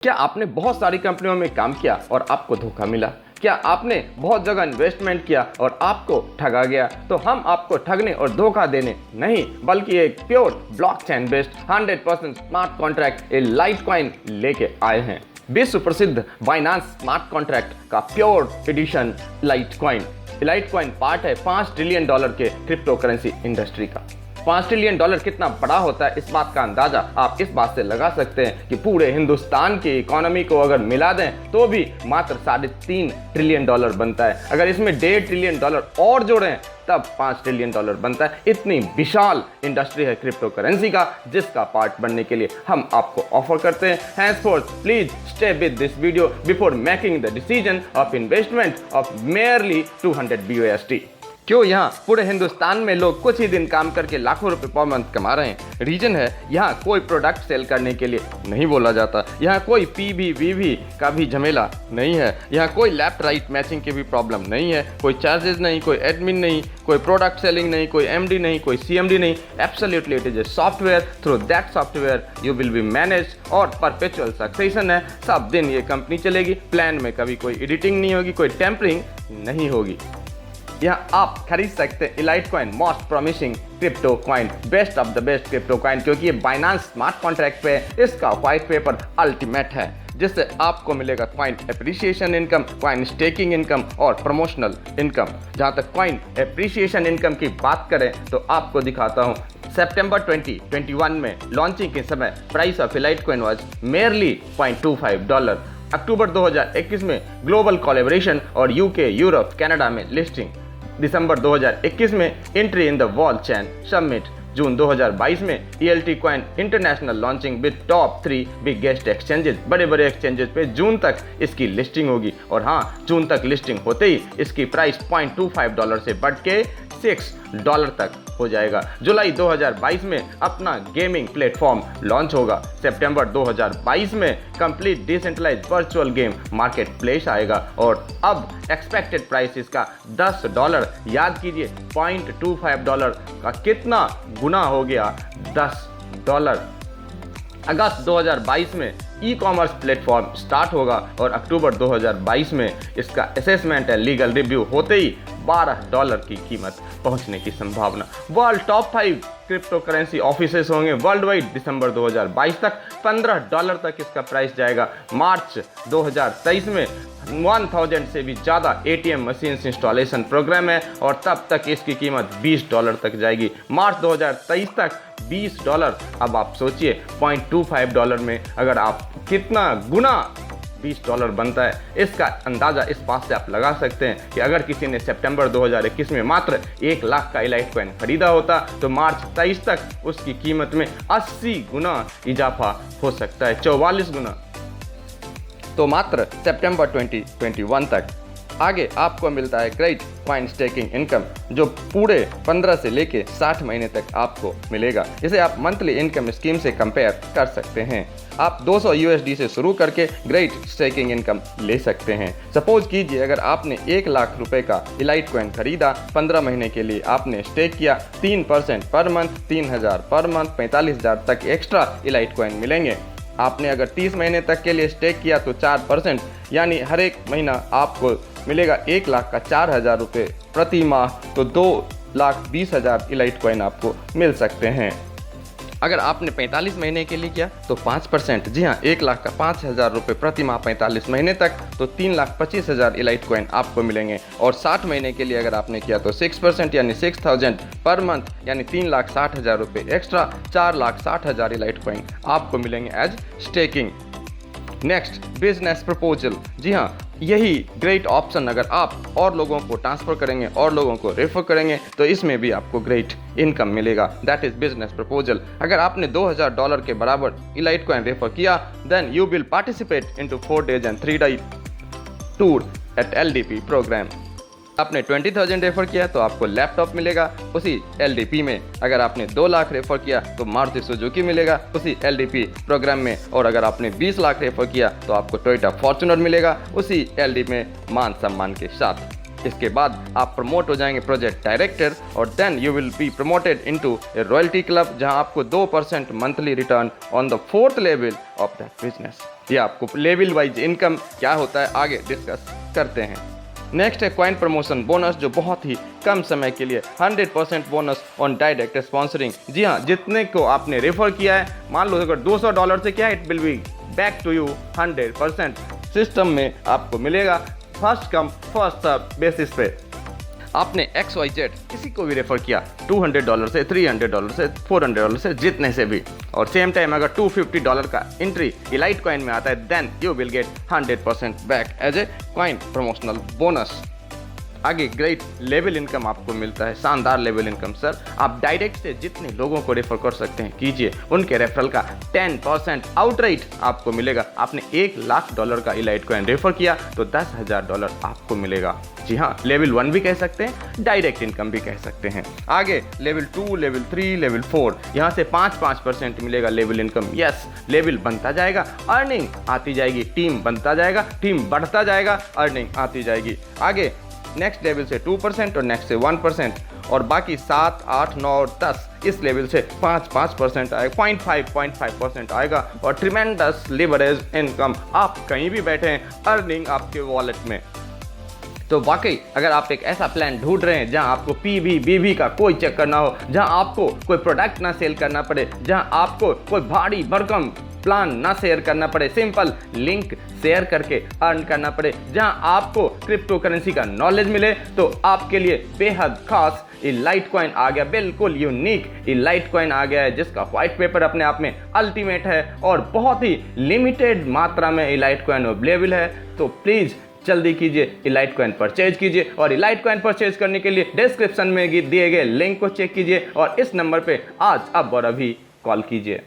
क्या आपने बहुत सारी कंपनियों में काम किया और आपको धोखा मिला? क्या आपने बहुत जगह इन्वेस्टमेंट किया और आपको ठगा गया? तो हम आपको ठगने और धोखा देने नहीं बल्कि एक pure blockchain based 100% smart contract a Litecoin लेके आए हैं। विश्व प्रसिद्ध बाइनांस स्मार्ट कॉन्ट्रैक्ट का pure edition Litecoin. Litecoin part है $5 ट्रिलियन के क्रिप्टो करेंसी इंडस्ट्री का। $5 ट्रिलियन कितना बड़ा होता है, इस बात का अंदाजा आप इस बात से लगा सकते हैं कि पूरे हिंदुस्तान की इकोनॉमी को अगर मिला दें तो भी मात्र $3.5 ट्रिलियन बनता है। अगर इसमें $1.5 ट्रिलियन और जोड़ें तब $5 ट्रिलियन बनता है। इतनी विशाल इंडस्ट्री है क्रिप्टो करेंसी का, जिसका पार्ट बनने के लिए हम आपको ऑफर करते हैं। henceforth please stay with this video before making the decision of investment of merely 200 BUSD। क्यों यहाँ पूरे हिंदुस्तान में लोग कुछ ही दिन काम करके लाखों रुपए पर मंथ कमा रहे हैं? रीजन है, यहाँ कोई प्रोडक्ट सेल करने के लिए नहीं बोला जाता। यहाँ कोई PV का भी झमेला नहीं है। यहाँ कोई लेफ्ट राइट मैचिंग की भी प्रॉब्लम नहीं है। कोई चार्जेस नहीं, कोई एडमिन नहीं, कोई प्रोडक्ट सेलिंग नहीं, कोई MD नहीं, कोई CMD नहीं। Absolutely it is a software. Through that software you will be manage और परपेचुअल सक्सेशन है। सब दिन ये कंपनी चलेगी। प्लान में कभी कोई एडिटिंग नहीं होगी, कोई टेम्परिंग नहीं होगी। यहाँ आप खरीद सकते हैं Litecoin most promising crypto coin, best of the best crypto coin, क्योंकि ये बाइनांस स्मार्ट कॉन्ट्रैक्ट पे इसका व्हाइट पेपर अल्टीमेट है, जिससे आपको मिलेगा coin appreciation income, coin staking income और प्रमोशनल इनकम। जहाँ तक कॉइन एप्रिसिएशन इनकम की बात करें तो आपको दिखाता हूँ। सितंबर 2021 में लॉन्चिंग के समय price of Litecoin was merely $0.25। अक्टूबर 2021 में ग्लोबल कोलैबोरेशन और UK, यूरोप, कनाडा में लिस्टिंग। दिसंबर 2021 में entry in the wall chain summit. जून 2022 में ELT coin international launching with top 3 biggest exchanges. बड़े एक्सचेंजेस पे जून तक इसकी लिस्टिंग होगी। और हाँ, जून तक लिस्टिंग होते ही इसकी प्राइस $0.25 से बढ़ के $6 तक हो जाएगा। जुलाई 2022 में अपना गेमिंग प्लेटफॉर्म लॉन्च होगा। सितंबर 2022 में complete decentralised virtual game market place आएगा। और अब एक्सपेक्टेड प्राइस इसका $10। याद कीजिए $0.25 का कितना गुना हो गया, $10। अगस्त 2022 में ई कॉमर्स प्लेटफॉर्म स्टार्ट होगा और अक्टूबर 2022 में इसका असेसमेंट एंड लीगल रिव्यू होते ही $12 की कीमत पहुंचने की संभावना। World top 5 crypto currency offices होंगे वर्ल्ड वाइड। दिसंबर 2022 तक $15 तक इसका प्राइस जाएगा। मार्च 2023 में 1000 से भी ज़्यादा ATM मशीन्स इंस्टॉलेशन प्रोग्राम है और तब तक इसकी कीमत $20 तक जाएगी। मार्च 2023 तक $20। अब आप सोचिए $0.25 में अगर आप कितना गुना $20 बनता है, इसका अंदाज़ा इस बात से आप लगा सकते हैं कि अगर किसी ने सितंबर 2021 में मात्र 1 लाख का लाइटकॉइन खरीदा होता तो मार्च 23 तक उसकी कीमत में 80 गुना इजाफा हो सकता है, 44 गुना। तो मात्र सितंबर 2021 तक आगे आपको मिलता है ग्रेट कॉइन स्टेकिंग इनकम, जो पूरे 15 से लेके 60 महीने तक आपको मिलेगा। इसे आप मंथली इनकम स्कीम से कंपेयर कर सकते हैं। आप 200 USD से शुरू करके ग्रेट स्टेकिंग इनकम ले सकते हैं। सपोज कीजिए अगर आपने 1 लाख रुपए का लाइटकॉइन खरीदा, 15 महीने के लिए आपने स्टेक किया, 3% पर मंथ, 3000 पर मंथ, 45,000 तक एक्स्ट्रा लाइटकॉइन मिलेंगे। आपने अगर 30 महीने तक के लिए स्टेक किया तो 4%, यानी हर एक महीना आपको मिलेगा 1 लाख का 4,000 रुपये प्रति माह, तो 2,20,000 लाइटकॉइन आपको मिल सकते हैं। अगर आपने 45 महीने के लिए किया तो 5%, जी हाँ, 1 लाख का 5,000 रुपये प्रति माह 45 महीने तक, तो 3,25,000 लाइटकॉइन आपको मिलेंगे। और 60 महीने के लिए अगर आपने किया तो 6% यानी 6,000 पर मंथ, यानी 3,60,000 रुपये एक्स्ट्रा, 4,60,000 लाइटकॉइन आपको मिलेंगे as staking. Next, business proposal. जी हाँ, यही ग्रेट ऑप्शन अगर आप और लोगों को ट्रांसफ़र करेंगे और लोगों को रेफर करेंगे तो इसमें भी आपको ग्रेट इनकम मिलेगा। That is business proposal. अगर आपने $2,000 के बराबर लाइटकॉइन रेफर किया, then you will participate into 4 days and 3 day tour at LDP programme. आपने 20,000 रेफर किया तो आपको लैपटॉप मिलेगा उसी LDP में। अगर आपने 2 लाख रेफर किया तो मारुति सुजुकी मिलेगा उसी LDP प्रोग्राम में। और अगर आपने 20 लाख रेफर किया तो आपको टोयोटा फॉर्च्यूनर मिलेगा उसी LDP में मान सम्मान के साथ। इसके बाद आप प्रमोट हो जाएंगे प्रोजेक्ट डायरेक्टर और then you will be promoted into a royalty club, जहां आपको 2% monthly return on the 4th level of that business. ये आपको लेवल वाइज इनकम क्या होता है आगे डिस्कस करते हैं। नेक्स्ट है कॉइन प्रमोशन बोनस, जो बहुत ही कम समय के लिए 100% बोनस ऑन डायरेक्ट स्पॉन्सरिंग। जी हाँ, जितने को आपने रेफर किया है, मान लो अगर $200 से किया है, it will be back to you 100% system में आपको मिलेगा, first come first serve basis पे। आपने XYZ किसी को भी रेफर किया $200 से, $300 से, $400 से, जितने से भी, और सेम टाइम अगर $250 का एंट्री इलाइट कॉइन में आता है, then you will get 100% back as a coin promotional bonus. आगे ग्रेट लेवल इनकम आपको मिलता है, शानदार लेवल इनकम सर। आप डायरेक्ट से जितने लोगों को रेफर कर सकते हैं कीजिए, उनके रेफरल का 10% आउटराइट आपको मिलेगा। आपने $1,00,000 का इलाइट कॉइन रेफर किया तो $10,000 आपको मिलेगा। जी हाँ, लेवल 1 भी कह सकते हैं, डायरेक्ट इनकम भी कह सकते हैं। आगे लेवल 2, लेवल 3, लेवल 4, यहाँ से 5% मिलेगा लेवल इनकम। यस, लेवल बनता जाएगा, अर्निंग आती जाएगी, टीम बनता जाएगा, टीम बढ़ता जाएगा, अर्निंग आती जाएगी। आगे नेक्स्ट लेवल से 2% और नेक्स्ट से 1%, और बाकी 7, 8, 9 और 10 इस लेवल से 5% आएगा, 0.5% आएगा, और ट्रिमेंडस लिवरेज इनकम। आप कहीं भी बैठे हैं, अर्निंग आपके वॉलेट में। तो वाकई अगर आप एक ऐसा प्लान ढूंढ रहे हैं जहां आपको PV BV का कोई चक्कर ना हो, जहां आपको कोई प्रोडक्ट ना सेल करना पड़े, जहां आपको कोई भारी भरकम प्लान ना शेयर करना पड़े, सिंपल लिंक शेयर करके अर्न करना पड़े, जहां आपको क्रिप्टो करेंसी का नॉलेज मिले, तो आपके लिए बेहद खास इलाइट कॉइन आ गया, बिल्कुल यूनिक इलाइट कॉइन आ गया है, जिसका व्हाइट पेपर अपने आप में अल्टीमेट है और बहुत ही लिमिटेड मात्रा में इलाइट कॉइन अवेलेबल है। तो प्लीज़ जल्दी कीजिए, इलाइट कॉइन परचेज कीजिए, और इलाइट कॉइन परचेज करने के लिए डिस्क्रिप्शन में दिए गए लिंक को चेक कीजिए और इस नंबर पे आज अब और अभी कॉल कीजिए।